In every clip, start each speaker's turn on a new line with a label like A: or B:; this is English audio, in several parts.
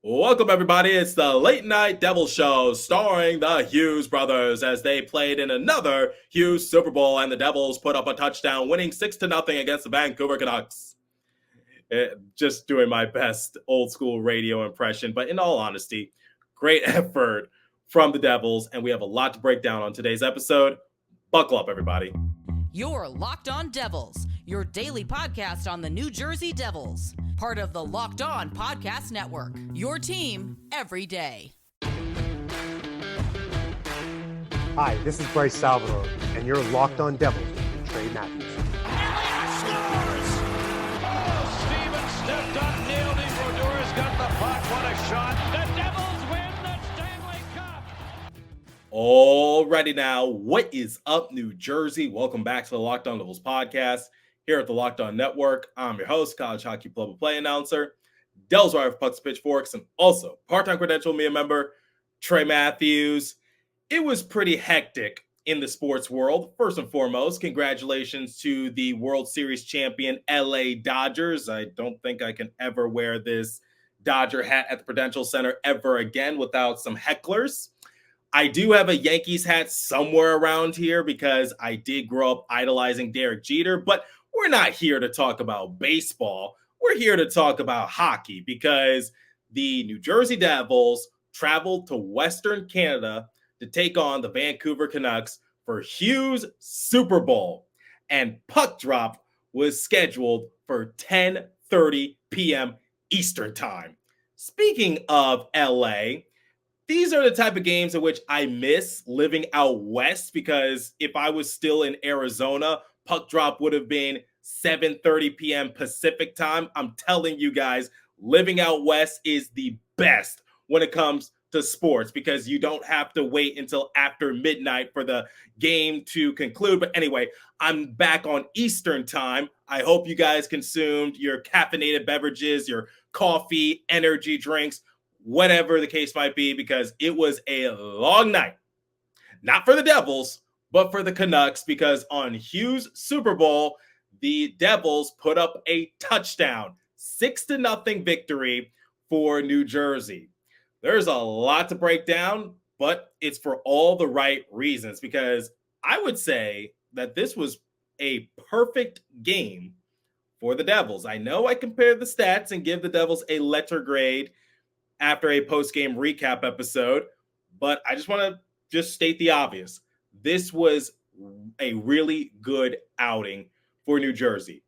A: Welcome, everybody. It's the Late Night Devil Show starring the Hughes brothers as they played in another Hughes Super Bowl, and the Devils put up a touchdown, winning 6-0 against the Vancouver Canucks. Just doing my best old school radio impression, but in all honesty, great effort from the Devils, and we have a lot to break down on today's episode. Buckle up, everybody.
B: You're Locked On Devils, your daily podcast on the New Jersey Devils. Part of the Locked On Podcast Network, your team every day.
C: Hi, this is Bryce Salvador, and you're Locked On Devils with Trey Matthews.
D: Elliott scores! Oh, Stevens stepped up, nailed it. Brodor's got the puck. What a shot. The Devils win the Stanley Cup.
A: Alrighty now, what is up, New Jersey? Welcome back to the Locked On Devils podcast here at the Locked On Network. I'm your host, college hockey play announcer, Devils Wire for Pucks Pitchforks, and also part-time credential media member, Trey Matthews. It was pretty hectic in the sports world. First and foremost, congratulations to the World Series champion LA Dodgers. I don't think I can ever wear this Dodger hat at the Prudential Center ever again without some hecklers. I do have a Yankees hat somewhere around here because I did grow up idolizing Derek Jeter, but we're not here to talk about baseball. We're here to talk about hockey because the New Jersey Devils traveled to Western Canada to take on the Vancouver Canucks for Hughes Super Bowl. And puck drop was scheduled for 10:30 p.m. Eastern Time. Speaking of LA, these are the type of games in which I miss living out west because if I was still in Arizona, puck drop would have been 7:30 p.m. Pacific time. I'm telling you guys, living out west is the best when it comes to sports because you don't have to wait until after midnight for the game to conclude. But anyway, I'm back on Eastern time. I hope you guys consumed your caffeinated beverages, your coffee, energy drinks, whatever the case might be, because it was a long night. Not for the Devils, but for the Canucks, because on Hughes Super Bowl, the Devils put up a touchdown, 6-0 victory for New Jersey. There's a lot to break down, but it's for all the right reasons, because I would say that this was a perfect game for the Devils. I know I compared the stats and give the Devils a letter grade after a post-game recap episode, but I just want to state the obvious. This was a really good outing for New Jersey.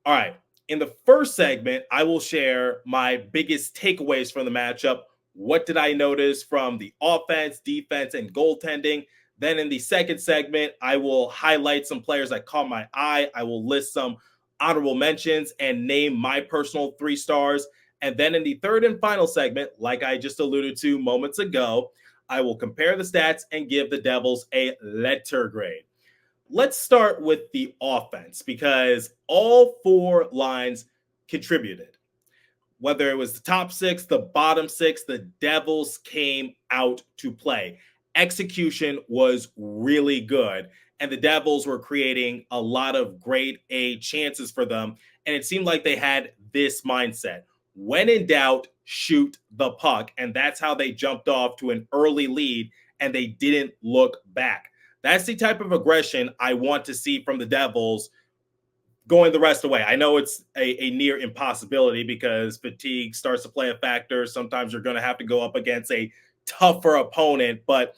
A: All right, in the first segment, I will share my biggest takeaways from the matchup. What did I notice from the offense, defense, and goaltending? Then in the second segment, I will highlight some players that caught my eye. I will list some honorable mentions and name my personal 3 stars. And then in the third and final segment, like I just alluded to moments ago, I will compare the stats and give the Devils a letter grade. Let's start with the offense because all 4 lines contributed. Whether it was the top 6, the bottom 6, the Devils came out to play. Execution was really good, and the Devils were creating a lot of grade A chances for them, and it seemed like they had this mindset. When in doubt, shoot the puck. And that's how they jumped off to an early lead and they didn't look back. That's the type of aggression I want to see from the Devils going the rest of the way. I know it's a near impossibility because fatigue starts to play a factor. Sometimes you're going to have to go up against a tougher opponent. But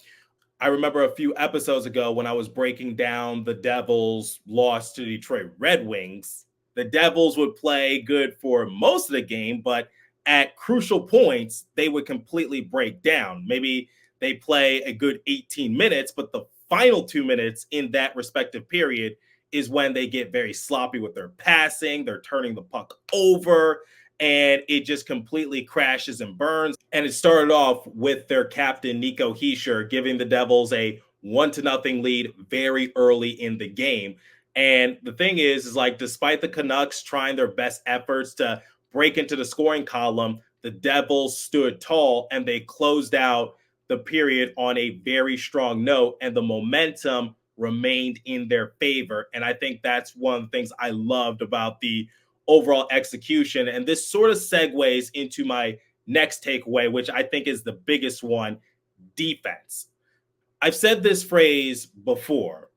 A: I remember a few episodes ago when I was breaking down the Devils' loss to Detroit Red Wings. The Devils would play good for most of the game, but at crucial points, they would completely break down. Maybe they play a good 18 minutes, but the final 2 minutes in that respective period is when they get very sloppy with their passing. They're turning the puck over, and it just completely crashes and burns. And it started off with their captain, Nico Hischier, giving the Devils a 1-0 lead very early in the game. And the thing is like, despite the Canucks trying their best efforts to break into the scoring column, the Devils stood tall and they closed out the period on a very strong note, and the momentum remained in their favor. And I think that's one of the things I loved about the overall execution. And this sort of segues into my next takeaway, which I think is the biggest one, defense. I've said this phrase before.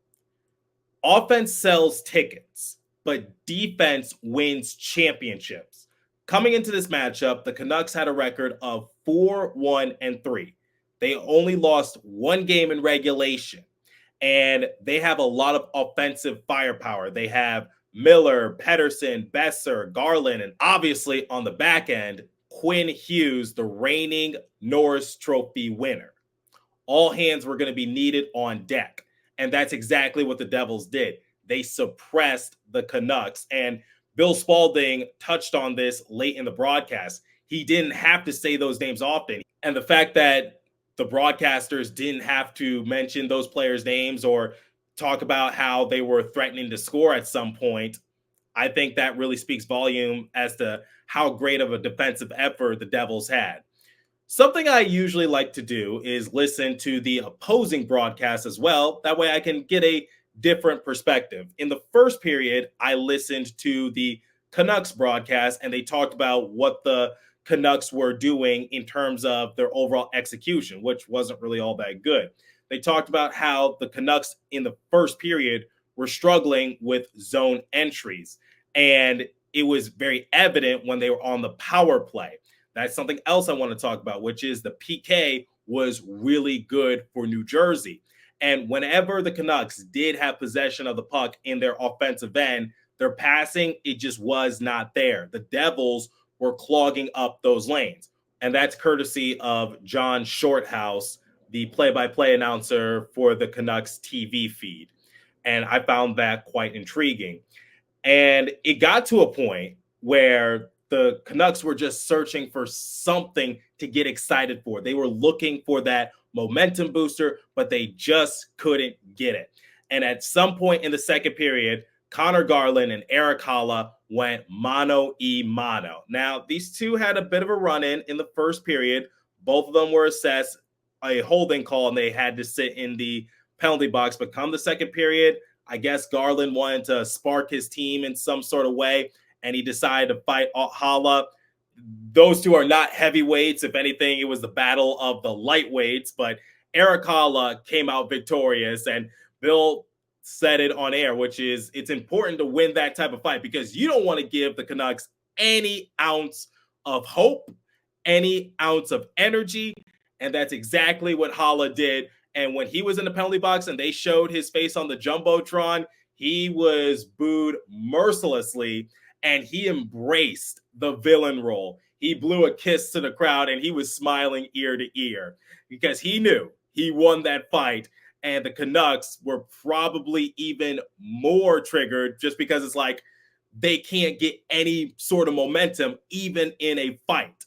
A: Offense sells tickets, but defense wins championships. Coming into this matchup, the Canucks had a record of 4-1-3. They only lost one game in regulation, and they have a lot of offensive firepower. They have Miller, Pettersson, Besser, Garland, and obviously on the back end, Quinn Hughes, the reigning Norris Trophy winner. All hands were going to be needed on deck, and that's exactly what the Devils did. They suppressed the Canucks, and Bill Spaulding touched on this late in the broadcast. He didn't have to say those names often, and the fact that the broadcasters didn't have to mention those players' names or talk about how they were threatening to score at some point, I think that really speaks volume as to how great of a defensive effort the Devils had. Something I usually like to do is listen to the opposing broadcast as well. That way I can get a different perspective. In the first period, I listened to the Canucks broadcast, and they talked about what the Canucks were doing in terms of their overall execution, which wasn't really all that good. They talked about how the Canucks in the first period were struggling with zone entries, and it was very evident when they were on the power play. That's something else I want to talk about, which is the PK was really good for New Jersey. And whenever the Canucks did have possession of the puck in their offensive end, their passing, it just was not there. The Devils were clogging up those lanes. And that's courtesy of John Shorthouse, the play-by-play announcer for the Canucks TV feed. And I found that quite intriguing. And it got to a point where the Canucks were just searching for something to get excited for. They were looking for that momentum booster, but they just couldn't get it. And at some point in the second period, Connor Garland and Erik Haula went mano-a-mano. Now, these two had a bit of a run-in the first period. Both of them were assessed a holding call, and they had to sit in the penalty box. But come the second period, I guess Garland wanted to spark his team in some sort of way, and he decided to fight Haula. Those two are not heavyweights. If anything, it was the battle of the lightweights. But Erik Haula came out victorious, and Bill said it on air, which is it's important to win that type of fight because you don't want to give the Canucks any ounce of hope, any ounce of energy. And that's exactly what Haula did. And when he was in the penalty box and they showed his face on the Jumbotron, he was booed mercilessly, and he embraced the villain role. He blew a kiss to the crowd, and he was smiling ear to ear because he knew he won that fight. And the Canucks were probably even more triggered just because it's like they can't get any sort of momentum even in a fight.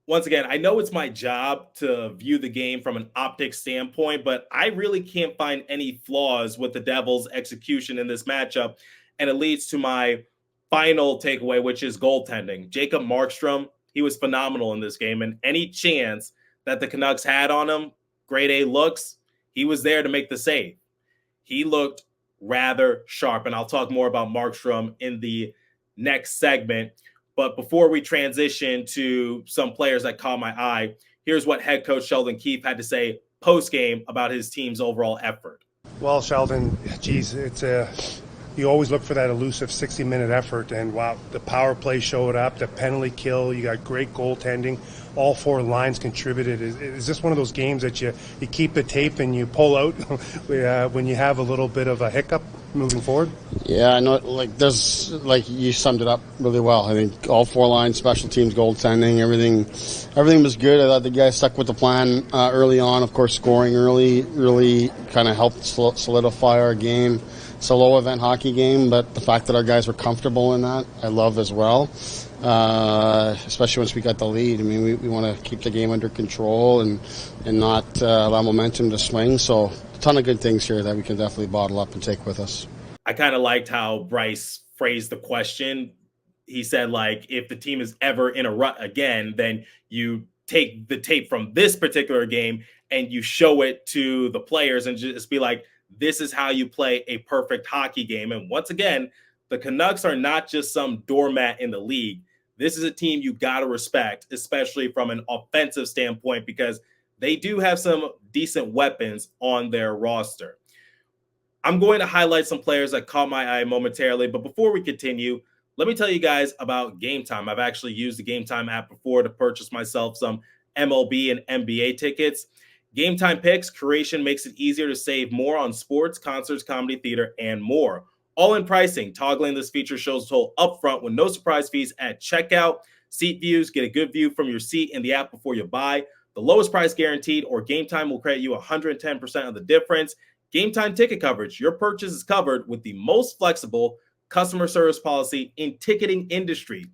A: Once again, I know it's my job to view the game from an optics standpoint, but I really can't find any flaws with the Devils' execution in this matchup. And it leads to my final takeaway, which is goaltending. Jacob Markstrom, he was phenomenal in this game. And any chance that the Canucks had on him, grade A looks, he was there to make the save. He looked rather sharp, and I'll talk more about Markstrom in the next segment. But before we transition to some players that caught my eye, here's what head coach Sheldon Keefe had to say post-game about his team's overall effort.
C: Well, Sheldon, geez, you always look for that elusive 60-minute effort, and wow, the power play showed up, the penalty kill, you got great goaltending. All four lines contributed. Is this one of those games that you keep the tape and you pull out when you have a little bit of a hiccup moving forward?
E: Yeah, I know. Like you summed it up really well. I think all four lines, special teams, goaltending, everything was good. I thought the guys stuck with the plan early on. Of course, scoring early really kind of helped solidify our game. It's a low event hockey game, but the fact that our guys were comfortable in that, I love as well. Especially once we got the lead. I mean, we want to keep the game under control and not allow momentum to swing. So a ton of good things here that we can definitely bottle up and take with us.
A: I kind of liked how Bryce phrased the question. He said, like, if the team is ever in a rut again, then you take the tape from this particular game and you show it to the players and just be like, this is how you play a perfect hockey game. And once again, the Canucks are not just some doormat in the league. this is a team you got to respect, especially from an offensive standpoint, because they do have some decent weapons on their roster. I'm going to highlight some players that caught my eye momentarily, but before we continue, let me tell you guys about Game Time. I've actually used the Game Time app before to purchase myself some MLB and NBA tickets. Game Time Picks creation makes it easier to save more on sports, concerts, comedy, theater, and more. All in pricing. Toggling this feature shows total upfront with no surprise fees at checkout. Seat views, get a good view from your seat in the app before you buy. The lowest price guaranteed, or Game Time will credit you 110% of the difference. Game Time ticket coverage. Your purchase is covered with the most flexible customer service policy in ticketing industry.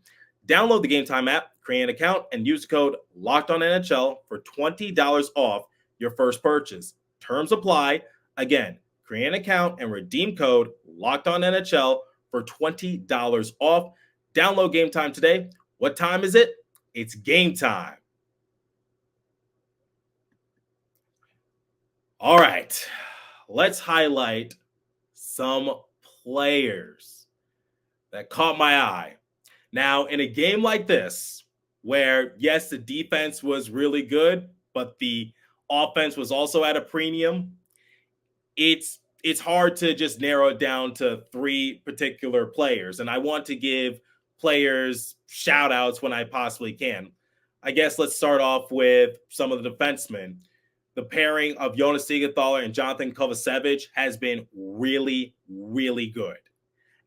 A: Download the Game Time app, create an account, and use the code LOCKEDONNHL for $20 off your first purchase. Terms apply. Again, create an account and redeem code LOCKEDONNHL for $20 off. Download Game Time today. What time is it? It's game time. All right, let's highlight some players that caught my eye. Now, in a game like this, where yes, the defense was really good, but the offense was also at a premium, it's hard to just narrow it down to three particular players. And I want to give players shout outs when I possibly can. I guess let's start off with some of the defensemen. The pairing of Jonas Siegenthaler and Jonathan Kovacevic has been really, really good.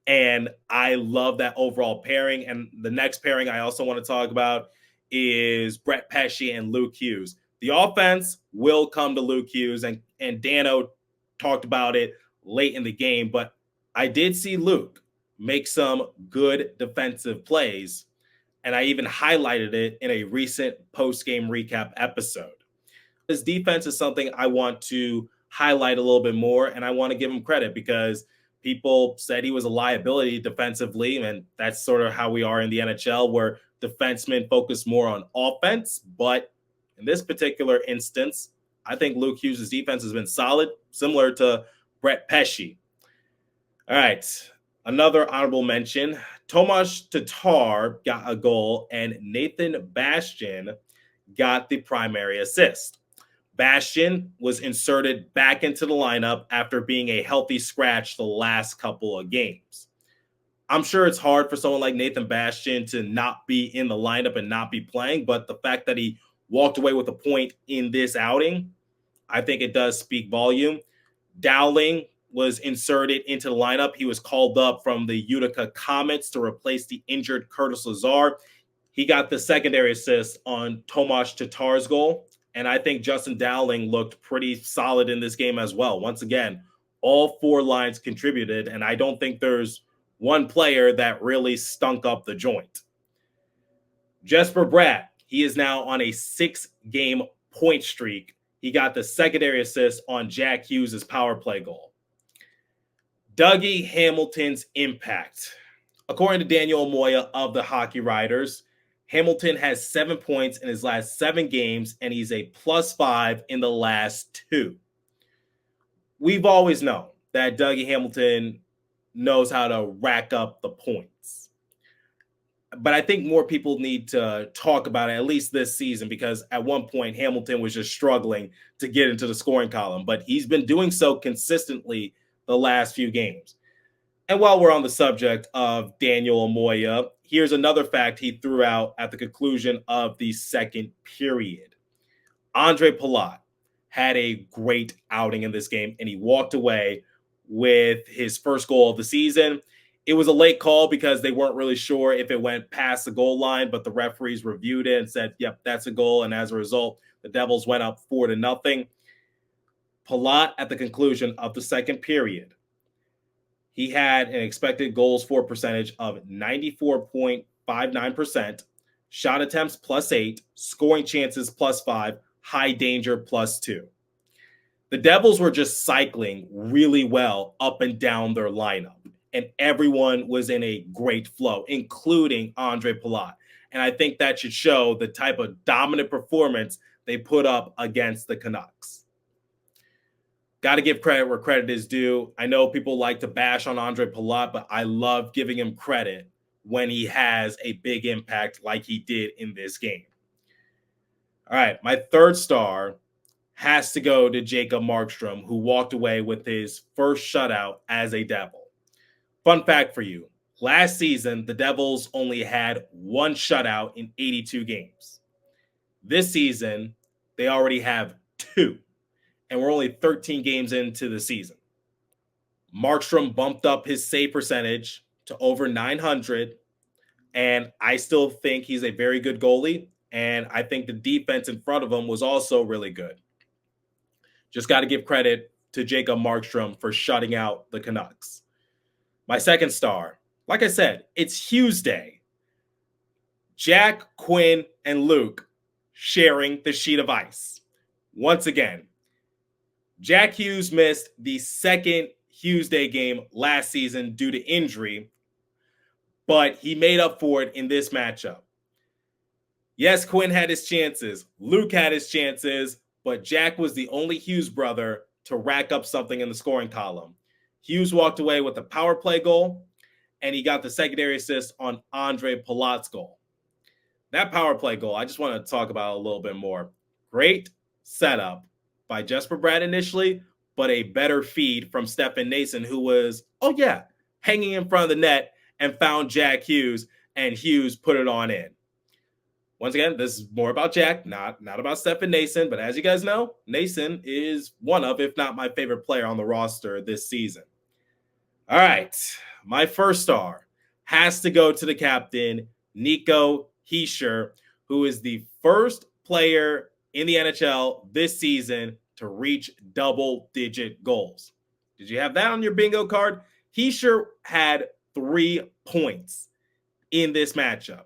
A: And I love that overall pairing. And the next pairing I also want to talk about is Brett Pesce and Luke Hughes. The offense will come to Luke Hughes, and Dano talked about it late in the game, but I did see Luke make some good defensive plays, and I even highlighted it in a recent post-game recap episode. His defense is something I want to highlight a little bit more, and I want to give him credit because people said he was a liability defensively, and that's sort of how we are in the NHL, where defensemen focus more on offense. But in this particular instance, I think Luke Hughes' defense has been solid, similar to Brett Pesce. All right, another honorable mention. Tomas Tatar got a goal, and Nathan Bastian got the primary assist. Bastian was inserted back into the lineup after being a healthy scratch the last couple of games. I'm sure it's hard for someone like Nathan Bastian to not be in the lineup and not be playing, but the fact that he walked away with a point in this outing, I think it does speak volume. Dowling was inserted into the lineup. He was called up from the Utica Comets to replace the injured Curtis Lazar. He got the secondary assist on Tomas Tatar's goal. And I think Justin Dowling looked pretty solid in this game as well. Once again, all four lines contributed, and I don't think there's one player that really stunk up the joint. Jesper Bratt, he is now on a 6-game point streak. He got the secondary assist on Jack Hughes' power play goal. Dougie Hamilton's impact. According to Daniel Moya of the Hockey Writers, Hamilton has 7 points in his last 7 games, and he's a +5 in the last 2. We've always known that Dougie Hamilton knows how to rack up the points. But I think more people need to talk about it, at least this season, because at one point Hamilton was just struggling to get into the scoring column, but he's been doing so consistently the last few games. And while we're on the subject of Daniel Moya, here's another fact he threw out at the conclusion of the second period. Andre Palat had a great outing in this game, and he walked away with his first goal of the season. It was a late call because they weren't really sure if it went past the goal line, but the referees reviewed it and said, yep, that's a goal. And as a result, the Devils went up 4-0. Palat, at the conclusion of the second period, he had an expected goals for percentage of 94.59%, shot attempts +8, scoring chances +5, high danger +2. The Devils were just cycling really well up and down their lineup, and everyone was in a great flow, including Andre Palat. And I think that should show the type of dominant performance they put up against the Canucks. Got to give credit where credit is due. I know people like to bash on Andre Palat, but I love giving him credit when he has a big impact like he did in this game. All right, my third star has to go to Jacob Markstrom, who walked away with his first shutout as a Devil. Fun fact for you, last season, the Devils only had one shutout in 82 games. This season, they already have two, and we're only 13 games into the season. Markstrom bumped up his save percentage to over 900, and I still think he's a very good goalie, and I think the defense in front of him was also really good. Just got to give credit to Jacob Markstrom for shutting out the Canucks. My second star, like I said, it's Hughes Day. Jack, Quinn, and Luke sharing the sheet of ice. Once again, Jack Hughes missed the second Hughes Day game last season due to injury, but he made up for it in this matchup. Yes, Quinn had his chances. Luke had his chances, but Jack was the only Hughes brother to rack up something in the scoring column. Hughes walked away with a power play goal, and he got the secondary assist on Andre Palat's goal. That power play goal, I just want to talk about a little bit more. Great setup by Jesper Bratt initially, but a better feed from Stefan Nason, who was, hanging in front of the net and found Jack Hughes, and Hughes put it on in. Once again, this is more about Jack, not about Stefan Nason, but as you guys know, Nason is one of, if not my favorite player on the roster this season. All right, my first star has to go to the captain, Nico Hischier, who is the first player in the NHL this season to reach double-digit goals. Did you have that on your bingo card? Hischier had 3 points in this matchup.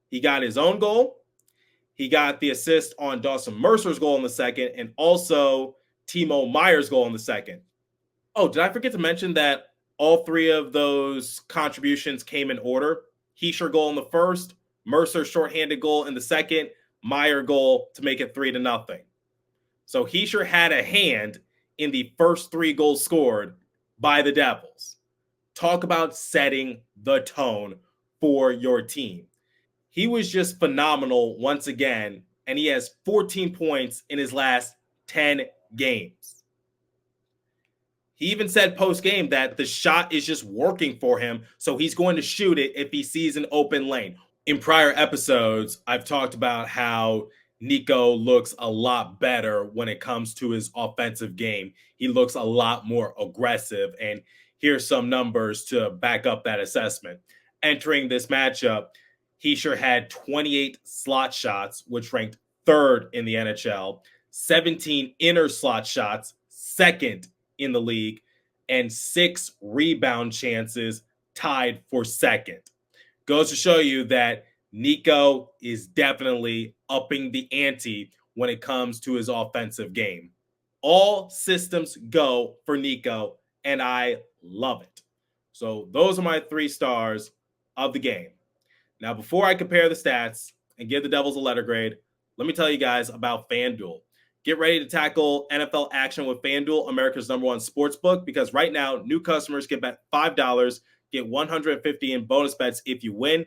A: He got his own goal. He got the assist on Dawson Mercer's goal in the second, and also Timo Meyer's goal in the second. Oh, did I forget to mention that all 3 of those contributions came in order? Hischier goal in the first, Mercer shorthanded goal in the second, Meyer goal to make it 3-0. So Hischier had a hand in the first 3 goals scored by the Devils. Talk about setting the tone for your team. He was just phenomenal once again, and he has 14 points in his last 10 games. He even said post-game that the shot is just working for him, so he's going to shoot it if he sees an open lane. In prior episodes, I've talked about how Nico looks a lot better when it comes to his offensive game. He looks a lot more aggressive, and here's some numbers to back up that assessment. Entering this matchup, Hischier had 28 slot shots, which ranked 3rd in the NHL, 17 inner slot shots, 2nd in the league, and 6 rebound chances, tied for 2nd. Goes to show you that Nico is definitely upping the ante when it comes to his offensive game. All systems go for Nico, and I love it. So those are my 3 stars of the game. Now, before I compare the stats and give the Devils a letter grade, let me tell you guys about FanDuel. Get ready to tackle NFL action with FanDuel, America's #1 sportsbook, because right now, new customers can bet $5, get $150 in bonus bets if you win.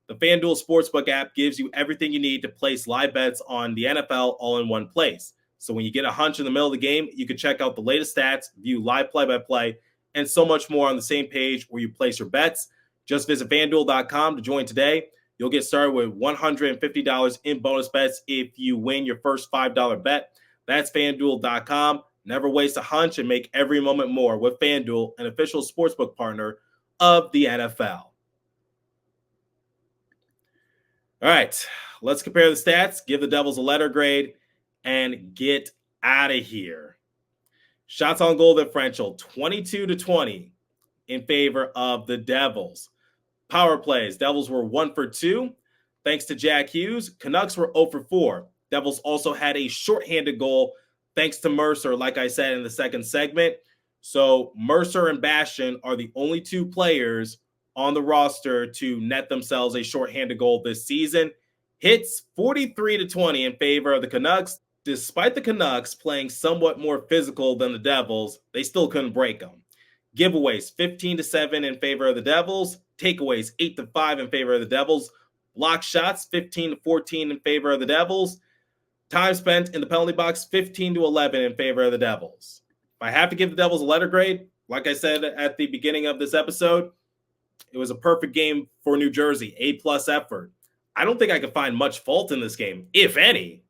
A: The FanDuel Sportsbook app gives you everything you need to place live bets on the NFL all in one place. So when you get a hunch in the middle of the game, you can check out the latest stats, view live play-by-play, and so much more on the same page where you place your bets. Just visit FanDuel.com to join today. You'll get started with $150 in bonus bets if you win your first $5 bet. That's FanDuel.com. Never waste a hunch and make every moment more with FanDuel, an official sportsbook partner of the NFL. All right, let's compare the stats, give the Devils a letter grade, and get out of here. Shots on goal differential, 22-20 in favor of the Devils. Power plays, Devils were 1 for 2. Thanks to Jack Hughes, Canucks were 0 for 4. Devils also had a shorthanded goal thanks to Mercer, like I said in the second segment. So Mercer and Bastian are the only 2 players on the roster to net themselves a shorthanded goal this season. Hits 43-20 in favor of the Canucks. Despite the Canucks playing somewhat more physical than the Devils, they still couldn't break them. Giveaways 15-7 in favor of the Devils. Takeaways 8-5 in favor of the Devils. Block shots 15-14 in favor of the Devils. Time spent in the penalty box 15-11 in favor of the Devils. If I have to give the Devils a letter grade, like I said at the beginning of this episode, it was a perfect game for New Jersey, A+ effort. I don't think I could find much fault in this game, if any.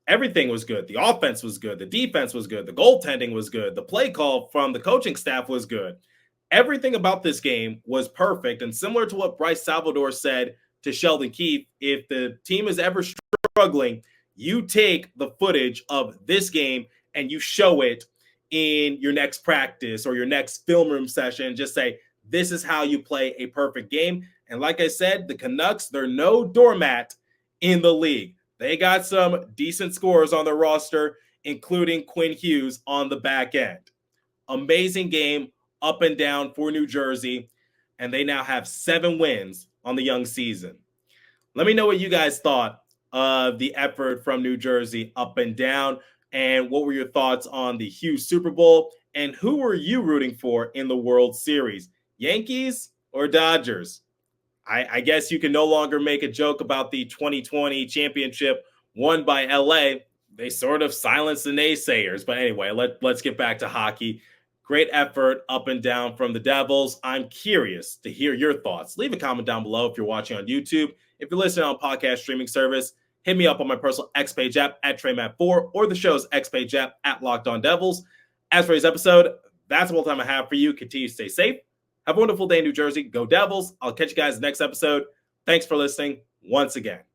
A: Everything was good. The offense was good. The defense was good. The goaltending was good. The play call from the coaching staff was good. Everything about this game was perfect. And similar to what Bryce Salvador said to Sheldon Keefe, if the team is ever struggling, you take the footage of this game and you show it in your next practice or your next film room session. Just say, this is how you play a perfect game. And like I said, the Canucks, they're no doormat in the league. They got some decent scorers on their roster, including Quinn Hughes on the back end. Amazing game, up and down for New Jersey, and they now have 7 wins on the young season. Let me know what you guys thought of the effort from New Jersey, up and down, and what were your thoughts on the Hughes Super Bowl, and who were you rooting for in the World Series, Yankees or Dodgers? I guess you can no longer make a joke about the 2020 championship won by LA. They sort of silenced the naysayers. But anyway, let's get back to hockey. Great effort up and down from the Devils. I'm curious to hear your thoughts. Leave a comment down below if you're watching on YouTube. If you're listening on podcast streaming service, hit me up on my personal X page app at TreyMatt4 or the show's X page app at Locked On Devils. As for today's episode, that's all the time I have for you. Continue to stay safe. Have a wonderful day in New Jersey. Go Devils. I'll catch you guys next episode. Thanks for listening once again.